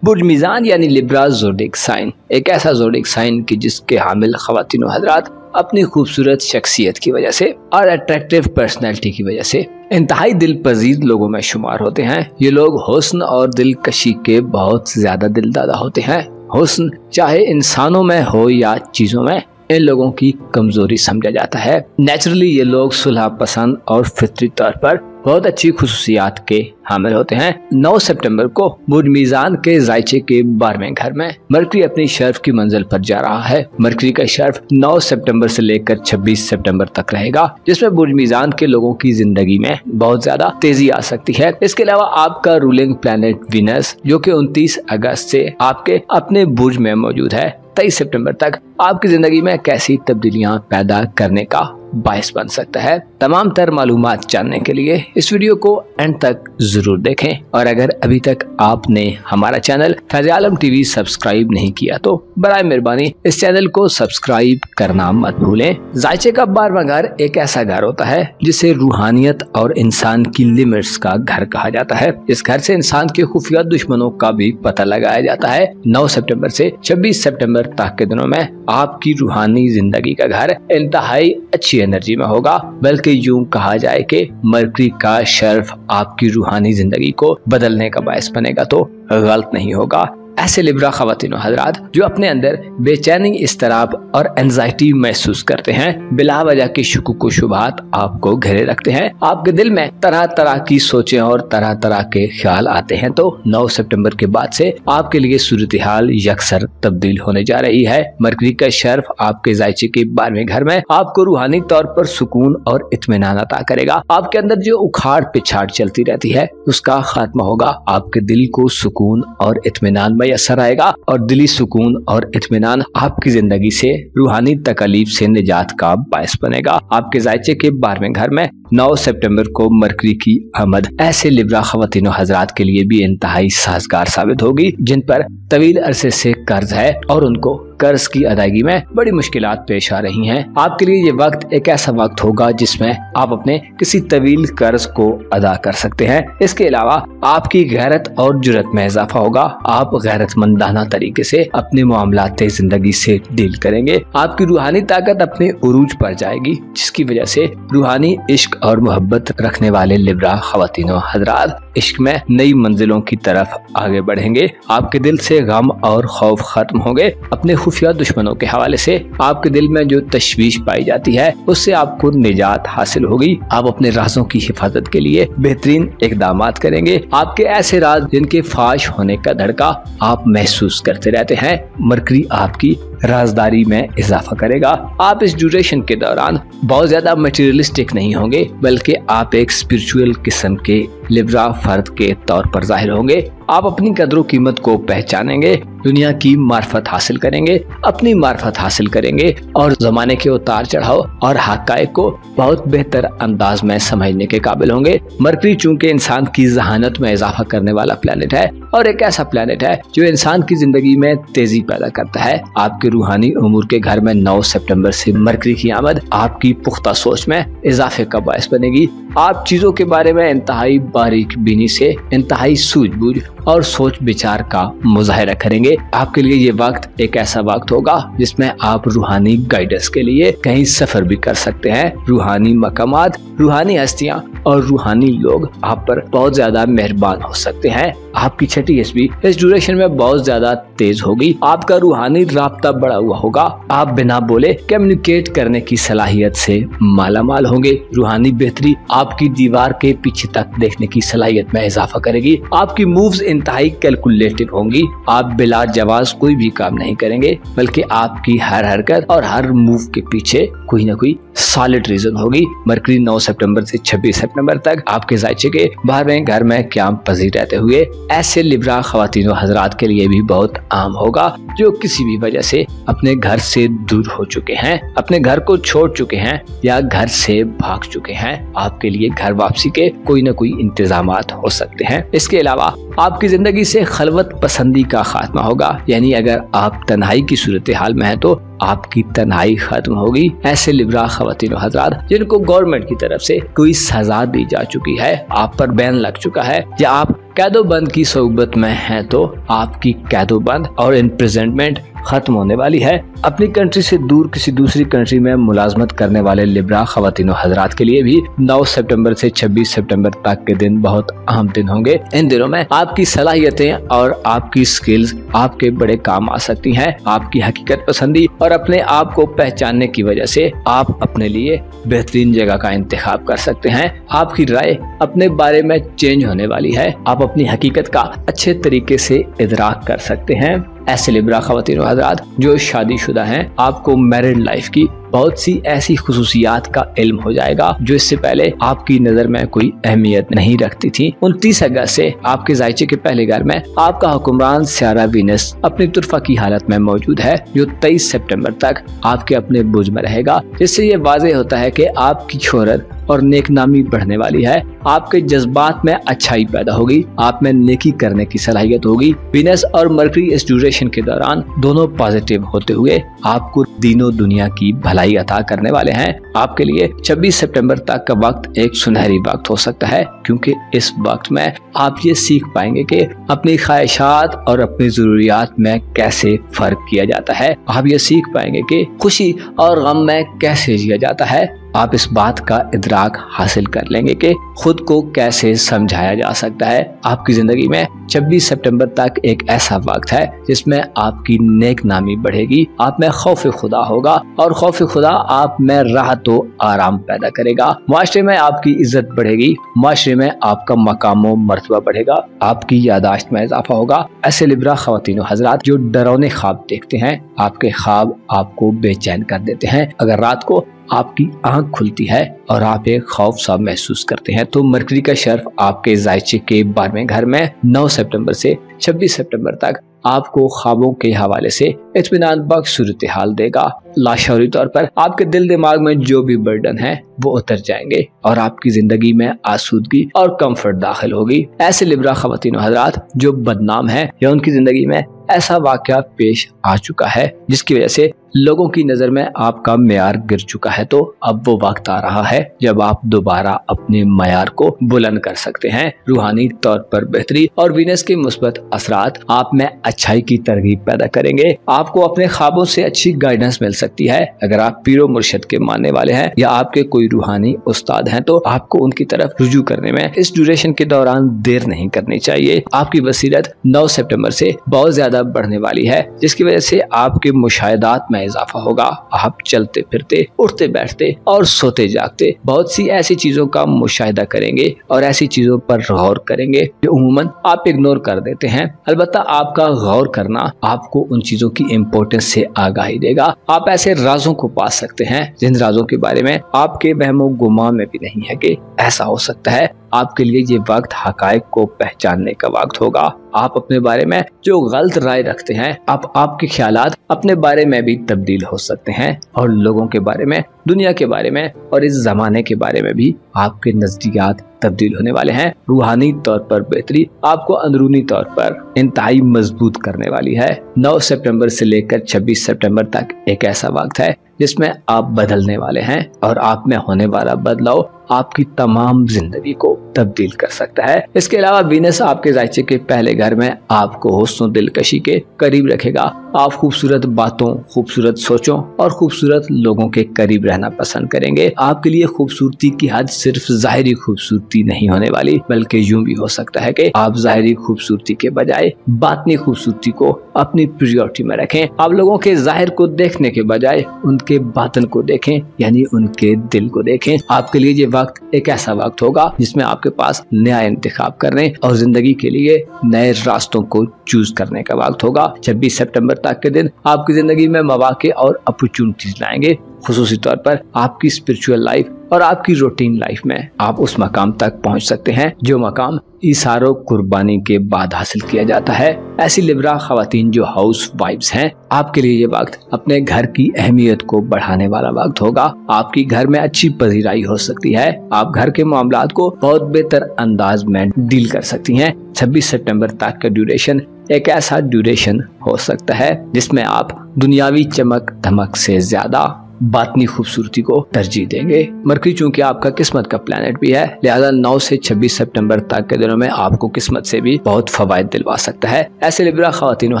बुर्ज मीज़ान यानी लिब्रा ज़ोडिक साइन एक ऐसा ज़ोडिक साइन कि जिसके हामिल ख़वातीन और हज़रात अपनी खूबसूरत शख्सियत की वजह से और अट्रैक्टिव पर्सनैलिटी की वजह से इंतहाई दिल पजीर लोगों में शुमार होते हैं। ये लोग हुस्न और दिलकशी के बहुत ज्यादा दिलदादा होते हैं। हुस्न चाहे इंसानों में हो या चीजों में, इन लोगों की कमजोरी समझा जाता है। नेचुरली ये लोग सुलह पसंद और फितरी तौर पर बहुत अच्छी खुसूसियात के हामिल होते हैं। 9 सितंबर को बुर्ज मीज़ान के जायचे के 12वें घर में मरकरी अपनी शर्फ की मंजिल पर जा रहा है। मरकरी का शर्फ 9 सितंबर से लेकर 26 सितंबर तक रहेगा, जिसमें बुर्ज मीज़ान के लोगों की जिंदगी में बहुत ज्यादा तेजी आ सकती है। इसके अलावा आपका रूलिंग प्लैनेट वीनस, जो कि 29 अगस्त से आपके अपने बुर्ज में मौजूद है, 23 सितंबर तक आपकी जिंदगी में कैसी तब्दीलियां पैदा करने का बायस बन सकता है। तमाम तर मालूमात जानने के लिए इस वीडियो को एंड तक जरूर देखें और अगर अभी तक आपने हमारा चैनल फैज़ आलम टीवी सब्सक्राइब नहीं किया तो बराए मेहरबानी इस चैनल को सब्सक्राइब करना मत भूलें। जायचे का 12वां घर एक ऐसा घर होता है जिसे रूहानियत और इंसान की लिमिट्स का घर कहा जाता है। इस घर से इंसान के खुफिया दुश्मनों का भी पता लगाया जाता है। 9 सितंबर से 26 सितंबर तक के दिनों में आपकी रूहानी जिंदगी का घर इंतहाई अच्छी एनर्जी में होगा, बल्कि यूं कहा जाए कि मरकरी का शर्फ आपकी रूहानी जिंदगी को बदलने का बायस बनेगा तो गलत नहीं होगा। ऐसे लिब्रा ख़वातीन और हज़रात जो अपने अंदर बेचैनी, इस्तराब और एंजाइटी महसूस करते हैं, बिला वजह की शुकुक व शुबहात आपको घेरे रखते हैं, आपके दिल में तरह तरह की सोचें और तरह तरह के ख्याल आते हैं, तो 9 सितंबर के बाद से आपके लिए सूरत हाल यकसर तब्दील होने जा रही है। मरकरी का शर्फ आपके जायचे के 12वें घर में आपको रूहानी तौर पर सुकून और इत्मीनान अता करेगा। आपके अंदर जो उखाड़ पिछाड़ चलती रहती है उसका खात्मा होगा। आपके दिल को सुकून और इत्मीनान मैसर आएगा और दिली सुकून और इत्मीनान आपकी जिंदगी से रूहानी तकलीफ से निजात का बायस बनेगा। आपके जायचे के 12वें घर में 9 सितंबर को मरकरी की आमद ऐसे लिब्रा ख़वातीन और हज़रात के लिए भी इंतहाई साजगार साबित होगी जिन पर तवील अरसे से कर्ज है और उनको कर्ज की अदायगी में बड़ी मुश्किलात पेश आ रही हैं। आपके लिए ये वक्त एक ऐसा वक्त होगा जिसमें आप अपने किसी तवील कर्ज को अदा कर सकते हैं। इसके अलावा आपकी गैरत और जुर्रत में इजाफा होगा। आप गैरतमंदाना तरीके से अपने मामलात जिंदगी से डील करेंगे। आपकी रूहानी ताकत अपने उरूज पर जाएगी, जिसकी वजह से रूहानी इश्क और मोहब्बत रखने वाले लिब्रा ख़वातीन और हज़रात इश्क में नई मंजिलों की तरफ आगे बढ़ेंगे। आपके दिल से गम और खौफ खत्म होंगे। अपने खुफिया दुश्मनों के हवाले से आपके दिल में जो तशवीश पाई जाती है उससे आपको निजात हासिल होगी। आप अपने राजों की हिफाजत के लिए बेहतरीन इकदामात करेंगे। आपके ऐसे राज जिनके फाश होने का धड़का आप महसूस करते रहते हैं, मरकरी आपकी राजदारी में इजाफा करेगा। आप इस ड्यूरेशन के दौरान बहुत ज्यादा मटेरियलिस्टिक नहीं होंगे, बल्कि आप एक स्पिरिचुअल किस्म के लिब्रा फर्द के तौर पर जाहिर होंगे। आप अपनी कदरों कीमत को पहचानेंगे, दुनिया की मार्फत हासिल करेंगे, अपनी मार्फत हासिल करेंगे और जमाने के उतार चढ़ाव और हक़ाइक़ को बहुत बेहतर अंदाज में समझने के काबिल होंगे। मरकरी चूंकि इंसान की जहानत में इजाफा करने वाला प्लैनेट है और एक ऐसा प्लैनेट है जो इंसान की जिंदगी में तेजी पैदा करता है, आपके आपके रूहानी उमूर के घर में 9 सितंबर से मरकरी की आमद आपकी पुख्ता सोच में इजाफे का बायस बनेगी। आप चीजों के बारे में इंतहाई बारीक बीनी से इंतहाई सूझबूझ और सोच विचार का मुजाहिरा करेंगे। आपके लिए ये वक्त एक ऐसा वक्त होगा जिसमें आप रूहानी गाइडेंस के लिए कहीं सफर भी कर सकते हैं। रूहानी मकामात, रूहानी हस्तियां और रूहानी लोग आप पर बहुत ज्यादा मेहरबान हो सकते हैं। आपकी छठी ईस्वी इस ड्यूरेशन में बहुत ज्यादा तेज होगी। आपका रूहानी राब्ता बढ़ा हुआ होगा। आप बिना बोले कम्युनिकेट करने की सलाहियत से मालामाल होंगे। रूहानी बेहतरी आपकी दीवार के पीछे तक देखने की सलाहियत में इजाफा करेगी। आपकी मूव्स इंतहाई कैलकुलेटिव होंगी। आप बिला जवाज कोई भी काम नहीं करेंगे, बल्कि आपकी हर हरकत और हर मूव के पीछे कोई ना कोई सॉलिड रीजन होगी। मरकरी 9 सितंबर से 26 सितंबर तक आपके जायचे के 12वें घर में क्याम पजीर रहते हुए ऐसे लिब्रा खवातीन हजरात के लिए भी बहुत आम होगा जो किसी भी वजह से अपने घर से दूर हो चुके हैं, अपने घर को छोड़ चुके हैं या घर से भाग चुके हैं। आपके लिए घर वापसी के कोई न कोई इंतजामात हो सकते हैं। इसके अलावा आपकी जिंदगी से खलवत पसंदी का खात्मा होगा, यानी अगर आप तन्हाई की सूरत हाल में है तो आपकी तन्हाई खत्म होगी। ऐसे लिब्रा खवातीन हजरात जिनको गवर्नमेंट की तरफ से कोई सजा दी जा चुकी है, आप पर बैन लग चुका है या आप कैदोबंद की सोबत में हैं, तो आपकी कैदोबंद और इम्प्रिजनमेंट खत्म होने वाली है। अपनी कंट्री से दूर किसी दूसरी कंट्री में मुलाजमत करने वाले लिब्रा खवातीन हजरात के लिए भी 9 सितंबर से 26 सितंबर तक के दिन बहुत अहम दिन होंगे। इन दिनों में आपकी सलाहियतें और आपकी स्किल्स आपके बड़े काम आ सकती हैं। आपकी हकीकत पसंदी और अपने आप को पहचानने की वजह से आप अपने लिए बेहतरीन जगह का इंतखाब कर सकते हैं। आपकी राय अपने बारे में चेंज होने वाली है। आप अपनी हकीकत का अच्छे तरीके से इदराक कर सकते हैं। ऐसे लिब्रा खवातीन हजरात जो शादीशुदा हैं, आपको मैरिड लाइफ की बहुत सी ऐसी खुसूसियात का इल्म हो जाएगा जो इससे पहले आपकी नजर में कोई अहमियत नहीं रखती थी। 29 अगस्त से आपके जायचे के पहले घर में आपका हुक्मरान सियारा वीनस अपनी तुरफा की हालत में मौजूद है, जो 23 सितंबर तक आपके अपने बुर्ज में रहेगा। जिससे ये वाज़ेह होता है कि आपकी शोहरत और नेकनामी बढ़ने वाली है। आपके जज्बात में अच्छाई पैदा होगी, आप में नेकी करने की सलाहियत होगी। वीनस और मरकरी इस ड्यूरेशन के दौरान दोनों पॉजिटिव होते हुए आपको दीनों दुनिया की भलाई अता करने वाले हैं। आपके लिए 26 सितंबर तक का वक्त एक सुनहरी वक्त हो सकता है, क्योंकि इस वक्त में आप ये सीख पाएंगे कि अपनी ख्वाहिशात और अपनी जरूरियात में कैसे फर्क किया जाता है। आप ये सीख पाएंगे कि खुशी और गम में कैसे जिया जाता है। आप इस बात का इदराक हासिल कर लेंगे कि खुद को कैसे समझाया जा सकता है। आपकी जिंदगी में 26 सितंबर तक एक ऐसा वक्त है जिसमें आपकी नेक नामी बढ़ेगी, आप में खौफ खुदा होगा और खौफ खुदा आप में राहत व आराम पैदा करेगा। माशरे में आपकी इज्जत बढ़ेगी, माशरे में आपका मकाम व मर्तबा बढ़ेगा, आपकी यादाश्त में इजाफा होगा। ऐसे लिब्रा खवातीन हजरात जो डरावने ख्वाब देखते हैं, आपके ख्वाब आपको बेचैन कर देते हैं। अगर रात को आपकी आंख खुलती है और आप एक खौफ सा महसूस करते हैं, तो मरकरी का शर्फ आपके जायचे के 12वें घर में 9 सितंबर से 26 सितंबर तक आपको ख्वाबों के हवाले से इत्मीनान बख्श सूरत हाल देगा। लाशौरी तौर पर आपके दिल दिमाग में जो भी बर्डन है वो उतर जाएंगे और आपकी जिंदगी में आसूदगी और कंफर्ट दाखिल होगी। ऐसे लिब्रा खवातीन हजरात जो बदनाम है या उनकी जिंदगी में ऐसा वाकया पेश आ चुका है जिसकी वजह से लोगों की नजर में आपका मेयार गिर चुका है, तो अब वो वक्त आ रहा है जब आप दोबारा अपने मेयार को बुलंद कर सकते हैं। रूहानी तौर पर बेहतरी और वीनस के मुस्बत असरात आप में अच्छाई की तरगीब पैदा करेंगे। आपको अपने ख्वाबों से अच्छी गाइडेंस मिल सकती है। अगर आप पीरो मुर्शिद के मानने वाले हैं या आपके कोई रूहानी उस्ताद हैं, तो आपको उनकी तरफ रुजू करने में इस ड्यूरेशन के दौरान देर नहीं करनी चाहिए। आपकी बसीरत 9 सितंबर से बहुत ज्यादा बढ़ने वाली है, जिसकी वजह से आपके मुशाहिदात में इजाफा होगा। आप चलते फिरते, उठते बैठते और सोते जागते बहुत सी ऐसी चीजों का मुशाहिदा करेंगे और ऐसी चीजों पर गौर करेंगे जो उम्मूमन आप इग्नोर कर देते हैं। अलबत्ता आपका गौर करना आपको उन चीजों की इम्पोर्टेंस से आगाही देगा। आप ऐसे राजों को पा सकते हैं जिन राजों के बारे में आपके वहमो गुमान में भी नहीं है कि ऐसा हो सकता है। आपके लिए ये वक्त हकायक को पहचानने का वक्त होगा। आप अपने बारे में जो गलत राय रखते हैं, आपके ख्यालात अपने बारे में भी तब्दील हो सकते हैं और लोगों के बारे में, दुनिया के बारे में और इस जमाने के बारे में भी आपके नजरियात तब्दील होने वाले हैं। रूहानी तौर पर बेहतरी आपको अंदरूनी तौर पर इंतहाई मजबूत करने वाली है। 9 सितंबर से लेकर 26 सितंबर तक एक ऐसा वक्त है जिसमें आप बदलने वाले हैं और आप में होने वाला बदलाव आपकी तमाम जिंदगी को तब्दील कर सकता है। इसके अलावा वीनस आपके जायचे के पहले घर में आपको हुस्न दिलकशी के करीब रखेगा। आप खूबसूरत बातों, खूबसूरत सोचों और खूबसूरत लोगों के करीब रहना पसंद करेंगे। आपके लिए खूबसूरती की हद सिर्फ जाहिरी खूबसूरती नहीं होने वाली, बल्कि यूं भी हो सकता है कि आप जाहिरी खूबसूरती के बजाय बातनी खूबसूरती को अपनी प्रायोरिटी में रखें। आप लोगों के जाहिर को देखने के बजाय उनके बातन को देखें, यानी उनके दिल को देखें। आपके लिए ये वक्त एक ऐसा वक्त होगा जिसमें आपके पास नया इंतखाब करने और जिंदगी के लिए नए रास्तों को चूज करने का वक्त होगा। 26 सितंबर तक के दिन आपकी जिंदगी में मौके और अपॉर्चुनिटीज लाएंगे। खुसूसी तौर पर आपकी स्पिरिचुअल लाइफ और आपकी रूटीन लाइफ में आप उस मकाम तक पहुंच सकते हैं जो मकाम इशारों कुर्बानी के बाद हासिल किया जाता है। ऐसी लिब्रा खवातीन जो हाउस वाइफ्स हैं, आपके लिए ये वक्त अपने घर की अहमियत को बढ़ाने वाला वक्त होगा। आपकी घर में अच्छी पजीराई हो सकती है। आप घर के मामलात को बहुत बेहतर अंदाज में डील कर सकती हैं। 26 सितंबर तक का ड्यूरेशन एक ऐसा ड्यूरेशन हो सकता है जिसमें आप दुनियावी चमक धमक से ज्यादा बातनी खूबसूरती को तरजीह देंगे। मरकरी चूंकि आपका किस्मत का प्लैनेट भी है, लिहाजा 9 से 26 सितंबर तक के दिनों में आपको किस्मत से भी बहुत फवायद दिलवा सकता है। ऐसे लिब्रा ख्वातीन और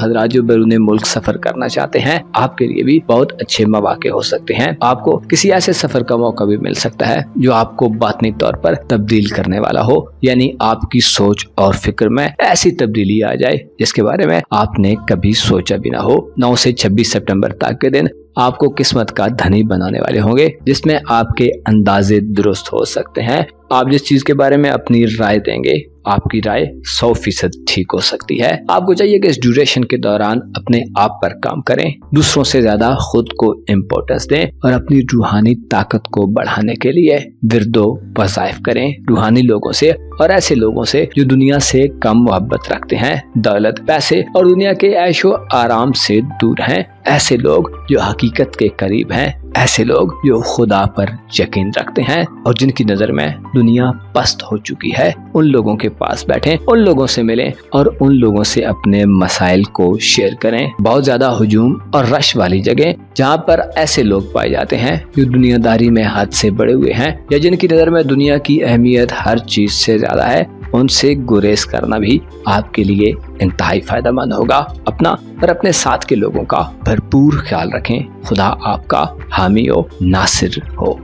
हज़रात जो बैरून मुल्क सफर करना चाहते हैं, आपके लिए भी बहुत अच्छे मौके हो सकते हैं। आपको किसी ऐसे सफर का मौका भी मिल सकता है जो आपको बातनी तौर पर तब्दील करने वाला हो, यानी आपकी सोच और फिक्र में ऐसी तब्दीली आ जाए जिसके बारे में आपने कभी सोचा भी ना हो। 9 से 26 सितंबर तक के दिन आपको किस्मत का धनी बनाने वाले होंगे, जिसमें आपके अंदाजे दुरुस्त हो सकते हैं। आप जिस चीज के बारे में अपनी राय देंगे, आपकी राय 100% ठीक हो सकती है। आपको चाहिए कि इस ड्यूरेशन के दौरान अपने आप पर काम करें, दूसरों से ज्यादा खुद को इम्पोर्टेंस दें और अपनी रूहानी ताकत को बढ़ाने के लिए विरदो वज़ाइफ करें रूहानी लोगों से और ऐसे लोगों से जो दुनिया से कम मोहब्बत रखते हैं, दौलत, पैसे और दुनिया के ऐशो आराम से दूर हैं। ऐसे लोग जो हकीकत के करीब हैं, ऐसे लोग जो खुदा पर यकीन रखते हैं और जिनकी नजर में दुनिया पस्त हो चुकी है, उन लोगों के पास बैठें, उन लोगों से मिलें और उन लोगों से अपने मसाइल को शेयर करें। बहुत ज्यादा हुजूम और रश वाली जगह जहाँ पर ऐसे लोग पाए जाते हैं जो दुनियादारी में हद से बड़े हुए हैं या जिनकी नजर में दुनिया की अहमियत हर चीज से ज्यादा है, उनसे गुरेज करना भी आपके लिए इंतहाई फायदेमंद होगा। अपना और अपने साथ के लोगों का भरपूर ख्याल रखें। खुदा आपका हामी और नासिर हो।